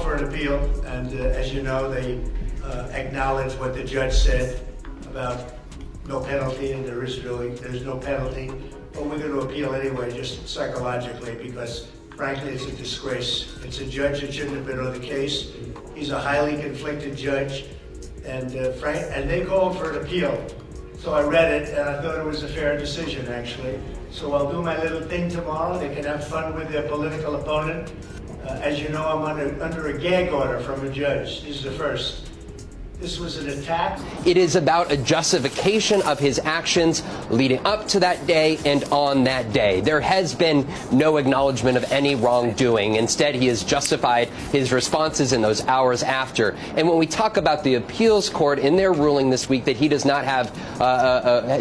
for an appeal, and as you know, they acknowledged what the judge said about no penalty, and there's no penalty. But we're going to appeal anyway, just psychologically, because frankly, it's a disgrace. It's a judge that shouldn't have been on the case. He's a highly conflicted judge, and they called for an appeal. So I read it, and I thought it was a fair decision, actually. So I'll do my little thing tomorrow. They can have fun with their political opponent. As you know, I'm under a gag order from a judge. This is the first. This was an attack. It is about a justification of his actions leading up to that day and on that day. There has been no acknowledgement of any wrongdoing. Instead, he has justified his responses in those hours after. And when we talk about the appeals court in their ruling this week that he does not have,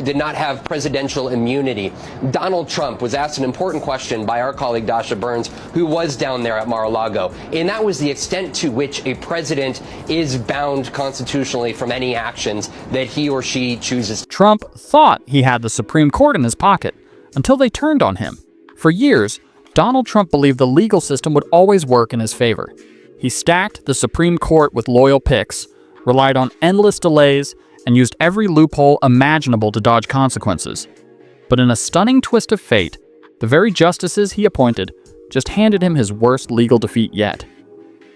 did not have presidential immunity, Donald Trump was asked an important question by our colleague Dasha Burns, who was down there at Mar-a-Lago. And that was the extent to which a president is bound constitutionally from any actions that he or she chooses. Trump thought he had the Supreme Court in his pocket until they turned on him. For years, Donald Trump believed the legal system would always work in his favor. He stacked the Supreme Court with loyal picks, relied on endless delays, and used every loophole imaginable to dodge consequences. But in a stunning twist of fate, the very justices he appointed just handed him his worst legal defeat yet.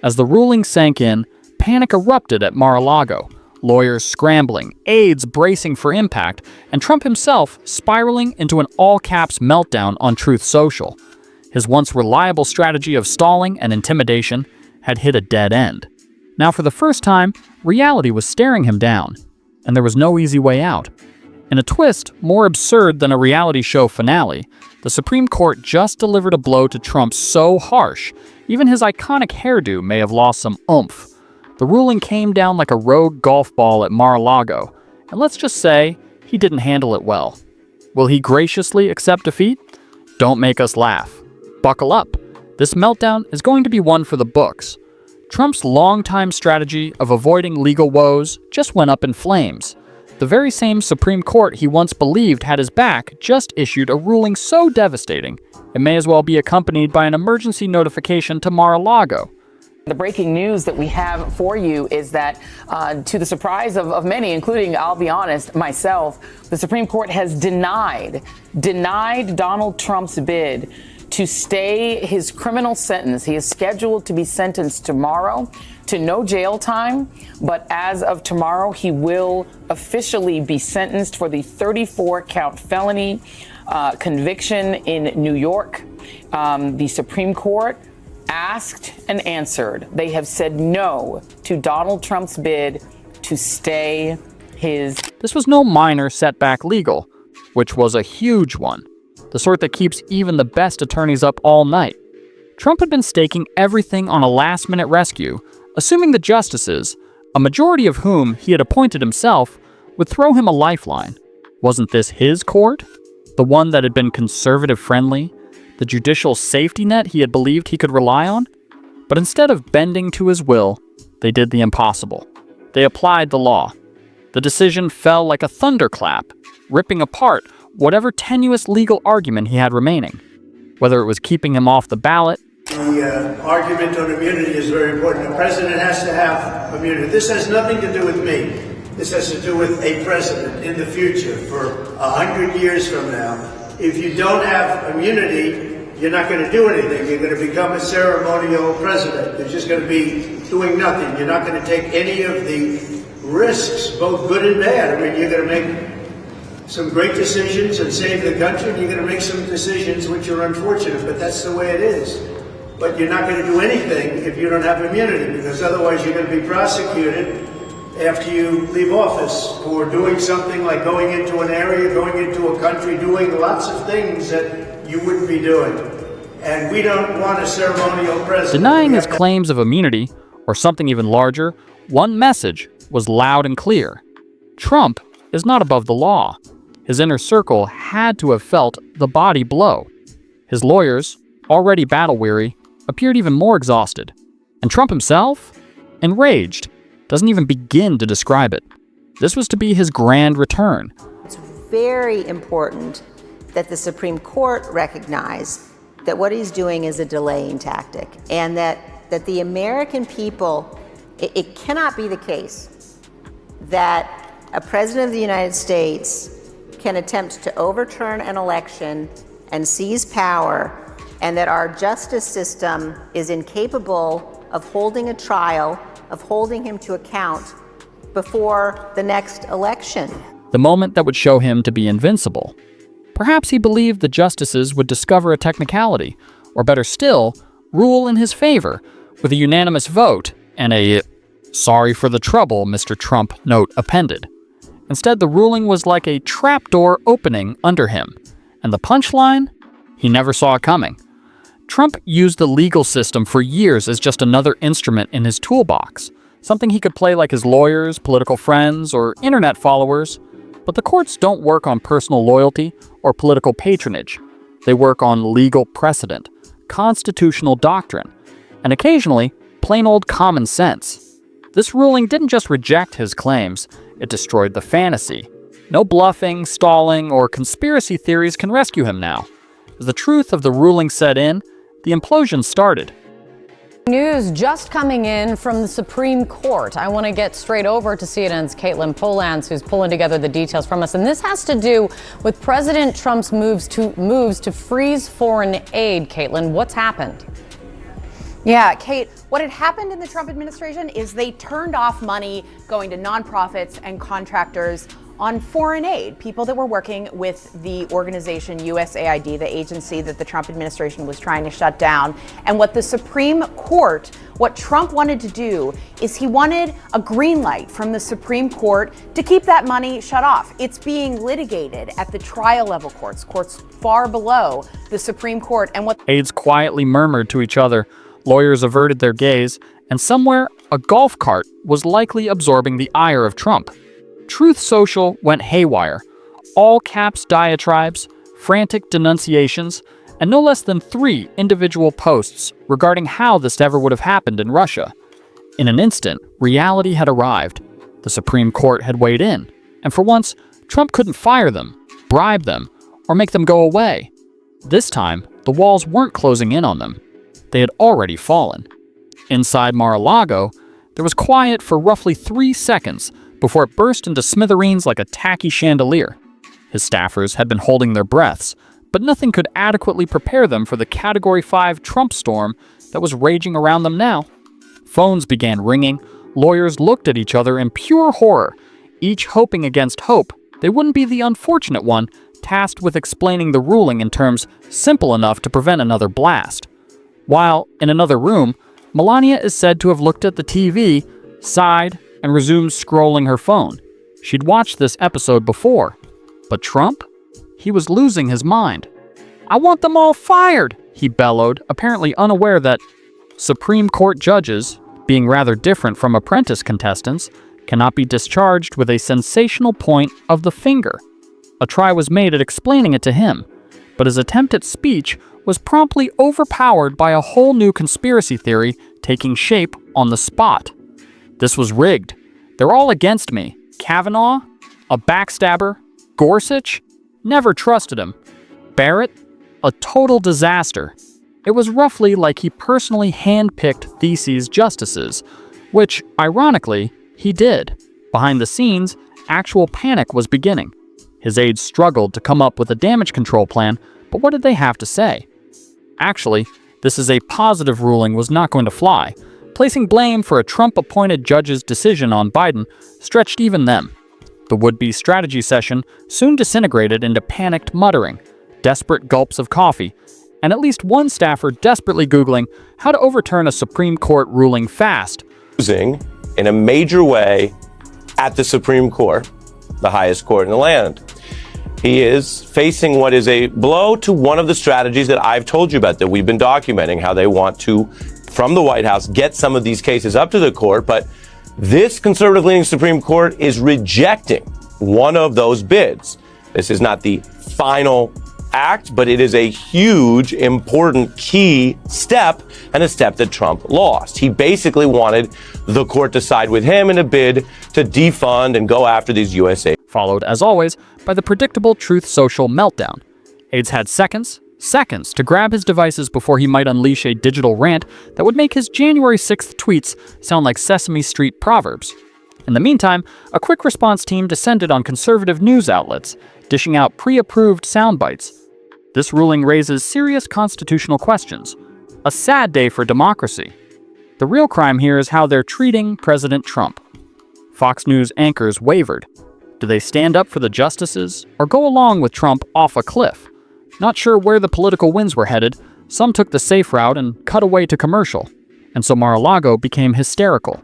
As the ruling sank in, panic erupted at Mar-a-Lago, lawyers scrambling, aides bracing for impact, and Trump himself spiraling into an all-caps meltdown on Truth Social. His once reliable strategy of stalling and intimidation had hit a dead end. Now, for the first time, reality was staring him down, and there was no easy way out. In a twist more absurd than a reality show finale, the Supreme Court just delivered a blow to Trump so harsh, even his iconic hairdo may have lost some oomph. The ruling came down like a rogue golf ball at Mar-a-Lago, and let's just say he didn't handle it well. Will he graciously accept defeat? Don't make us laugh. Buckle up. This meltdown is going to be one for the books. Trump's longtime strategy of avoiding legal woes just went up in flames. The very same Supreme Court he once believed had his back just issued a ruling so devastating, it may as well be accompanied by an emergency notification to Mar-a-Lago. The breaking news that we have for you is that, to the surprise of many, including, I'll be honest, myself, the Supreme Court has denied Donald Trump's bid to stay his criminal sentence. He is scheduled to be sentenced tomorrow to no jail time, but as of tomorrow, he will officially be sentenced for the 34-count felony conviction in New York. The Supreme Court asked and answered. They have said no to Donald Trump's bid to stay his... This was no minor setback legal, which was a huge one, the sort that keeps even the best attorneys up all night. Trump had been staking everything on a last-minute rescue, assuming the justices, a majority of whom he had appointed himself, would throw him a lifeline. Wasn't this his court? The one that had been conservative-friendly? The judicial safety net he had believed he could rely on? But instead of bending to his will, they did the impossible. They applied the law. The decision fell like a thunderclap, ripping apart whatever tenuous legal argument he had remaining. Whether it was keeping him off the ballot, the argument on immunity is very important. The president has to have immunity. This has nothing to do with me. This has to do with a president in the future, for 100 years from now. If you don't have immunity, you're not going to do anything. You're going to become a ceremonial president. You're just going to be doing nothing. You're not going to take any of the risks, both good and bad. I mean, you're going to make some great decisions and save the country, and you're going to make some decisions which are unfortunate, but that's the way it is. But you're not going to do anything if you don't have immunity, because otherwise you're going to be prosecuted after you leave office for doing something like going into an area, going into a country, doing lots of things that you wouldn't be doing. And we don't want a ceremonial president. Denying his claims of immunity, or something even larger, one message was loud and clear. Trump is not above the law. His inner circle had to have felt the body blow. His lawyers, already battle-weary, appeared even more exhausted. And Trump himself? Enraged. Doesn't even begin to describe it. This was to be his grand return. It's very important that the Supreme Court recognize that what he's doing is a delaying tactic, and that that the American people, it cannot be the case that a president of the United States can attempt to overturn an election and seize power, and that our justice system is incapable of holding a trial, of holding him to account before the next election. The moment that would show him to be invincible. Perhaps he believed the justices would discover a technicality, or better still, rule in his favor with a unanimous vote and a "sorry for the trouble, Mr. Trump" note appended. Instead, the ruling was like a trapdoor opening under him, and the punchline? He never saw it coming. Trump used the legal system for years as just another instrument in his toolbox, something he could play like his lawyers, political friends, or internet followers. But the courts don't work on personal loyalty or political patronage. They work on legal precedent, constitutional doctrine, and occasionally, plain old common sense. This ruling didn't just reject his claims, it destroyed the fantasy. No bluffing, stalling, or conspiracy theories can rescue him now. As the truth of the ruling set in, the implosion started. News just coming in from the Supreme Court. I want to get straight over to CNN's Caitlin Polans, who's pulling together the details from us. And this has to do with President Trump's moves to freeze foreign aid. Caitlin, what's happened? Yeah, Kate, what had happened in the Trump administration is they turned off money going to nonprofits and contractors on foreign aid, people that were working with the organization USAID, the agency that the Trump administration was trying to shut down. And what the Supreme Court, what Trump wanted to do is he wanted a green light from the Supreme Court to keep that money shut off. It's being litigated at the trial level courts far below the Supreme Court. And what Aides quietly murmured to each other, lawyers averted their gaze, and somewhere a golf cart was likely absorbing the ire of Trump. Truth Social went haywire. All caps diatribes, frantic denunciations, and no less than 3 individual posts regarding how this ever would have happened in Russia. In an instant, reality had arrived. The Supreme Court had weighed in, and for once, Trump couldn't fire them, bribe them, or make them go away. This time, the walls weren't closing in on them. They had already fallen. Inside Mar-a-Lago, there was quiet for roughly 3 seconds before it burst into smithereens like a tacky chandelier. His staffers had been holding their breaths, but nothing could adequately prepare them for the Category 5 Trump storm that was raging around them now. Phones began ringing, lawyers looked at each other in pure horror, each hoping against hope they wouldn't be the unfortunate one tasked with explaining the ruling in terms simple enough to prevent another blast. While, in another room, Melania is said to have looked at the TV, sighed, and resumed scrolling her phone. She'd watched this episode before. But Trump? He was losing his mind. "I want them all fired," he bellowed, apparently unaware that Supreme Court judges, being rather different from apprentice contestants, cannot be discharged with a sensational point of the finger. A try was made at explaining it to him, but his attempt at speech was promptly overpowered by a whole new conspiracy theory taking shape on the spot. This was rigged. They're all against me. Kavanaugh? A backstabber? Gorsuch? Never trusted him. Barrett? A total disaster. It was roughly like he personally handpicked Theses justices, which, ironically, he did. Behind the scenes, actual panic was beginning. His aides struggled to come up with a damage control plan, but what did they have to say? Actually, this is a positive ruling was not going to fly. Placing blame for a Trump-appointed judge's decision on Biden stretched even them. The would-be strategy session soon disintegrated into panicked muttering, desperate gulps of coffee, and at least one staffer desperately Googling how to overturn a Supreme Court ruling fast. Losing in a major way at the Supreme Court, the highest court in the land. He is facing what is a blow to one of the strategies that I've told you about, that we've been documenting, how they want to, from the White House, get some of these cases up to the court. But this conservative-leaning Supreme Court is rejecting one of those bids. This is not the final act, but it is a huge, important, key step, and a step that Trump lost. He basically wanted the court to side with him in a bid to defund and go after these USA. Followed, as always, by the predictable Truth Social meltdown. Aides had seconds, seconds to grab his devices before he might unleash a digital rant that would make his January 6th tweets sound like Sesame Street proverbs. In the meantime, a quick response team descended on conservative news outlets, dishing out pre-approved sound bites. This ruling raises serious constitutional questions. A sad day for democracy. The real crime here is how they're treating President Trump. Fox News anchors wavered. Do they stand up for the justices or go along with Trump off a cliff? Not sure where the political winds were headed, some took the safe route and cut away to commercial. And so Mar-a-Lago became hysterical.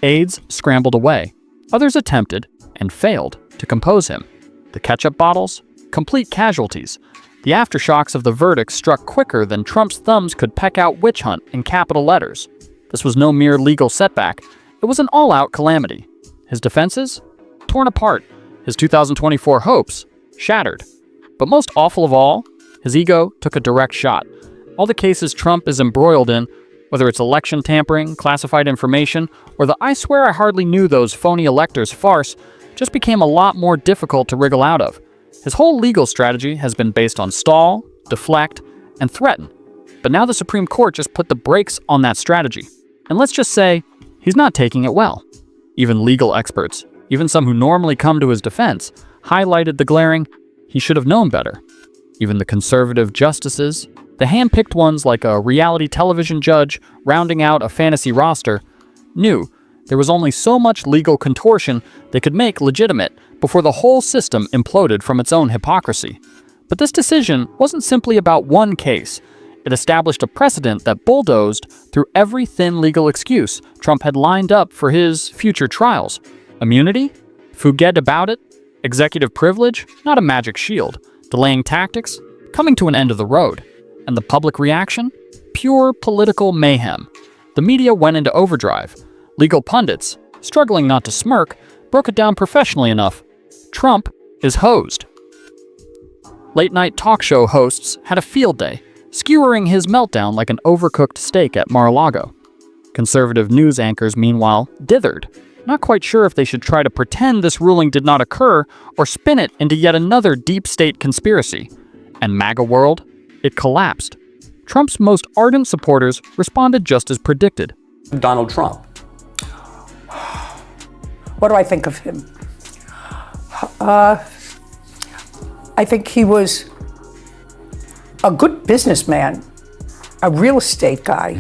Aides scrambled away. Others attempted, and failed, to compose him. The ketchup bottles? Complete casualties. The aftershocks of the verdict struck quicker than Trump's thumbs could peck out witch hunt in capital letters. This was no mere legal setback. It was an all-out calamity. His defenses? Torn apart. His 2024 hopes? Shattered. But most awful of all, his ego took a direct shot. All the cases Trump is embroiled in, whether it's election tampering, classified information, or the "I swear I hardly knew those phony electors" farce, just became a lot more difficult to wriggle out of. His whole legal strategy has been based on stall, deflect, and threaten. But now the Supreme Court just put the brakes on that strategy. And let's just say, he's not taking it well. Even legal experts, even some who normally come to his defense, highlighted the glaring, he should have known better. Even the conservative justices, the hand-picked ones like a reality television judge rounding out a fantasy roster, knew there was only so much legal contortion they could make legitimate before the whole system imploded from its own hypocrisy. But this decision wasn't simply about one case. It established a precedent that bulldozed through every thin legal excuse Trump had lined up for his future trials. Immunity? Forget about it? Executive privilege? Not a magic shield. Delaying tactics? Coming to an end of the road. And the public reaction? Pure political mayhem. The media went into overdrive. Legal pundits, struggling not to smirk, broke it down professionally enough. Trump is hosed. Late-night talk show hosts had a field day, skewering his meltdown like an overcooked steak at Mar-a-Lago. Conservative news anchors, meanwhile, dithered, not quite sure if they should try to pretend this ruling did not occur or spin it into yet another deep state conspiracy. And MAGA world? It collapsed. Trump's most ardent supporters responded just as predicted. Donald Trump. What do I think of him? I think he was a good businessman, a real estate guy,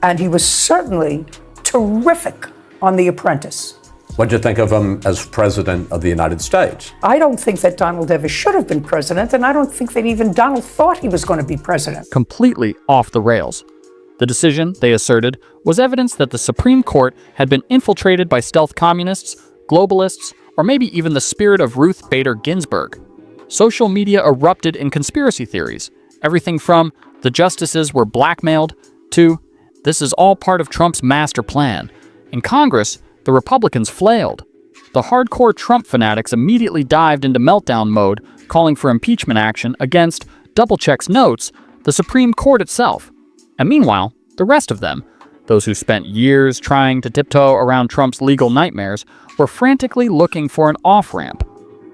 and he was certainly terrific on The Apprentice. What did you think of him as president of the United States? I don't think that Donald ever should have been president, and I don't think that even Donald thought he was going to be president. Completely off the rails. The decision, they asserted, was evidence that the Supreme Court had been infiltrated by stealth communists, globalists, or maybe even the spirit of Ruth Bader Ginsburg. Social media erupted in conspiracy theories, everything from the justices were blackmailed to this is all part of Trump's master plan. In Congress, the Republicans flailed. The hardcore Trump fanatics immediately dived into meltdown mode, calling for impeachment action against, double-checks notes, the Supreme Court itself. And meanwhile, the rest of them, those who spent years trying to tiptoe around Trump's legal nightmares, were frantically looking for an off-ramp.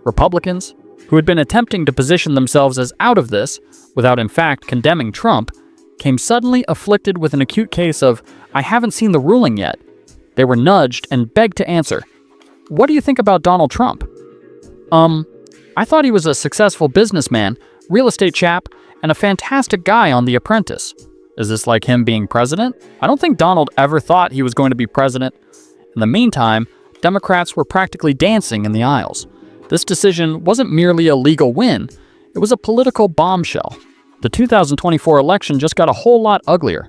Republicans, who had been attempting to position themselves as out of this, without in fact condemning Trump, came suddenly afflicted with an acute case of, I haven't seen the ruling yet. They were nudged and begged to answer. What do you think about Donald Trump? I thought he was a successful businessman, real estate chap, and a fantastic guy on The Apprentice. Is this like him being president? I don't think Donald ever thought he was going to be president. In the meantime, Democrats were practically dancing in the aisles. This decision wasn't merely a legal win, it was a political bombshell. The 2024 election just got a whole lot uglier.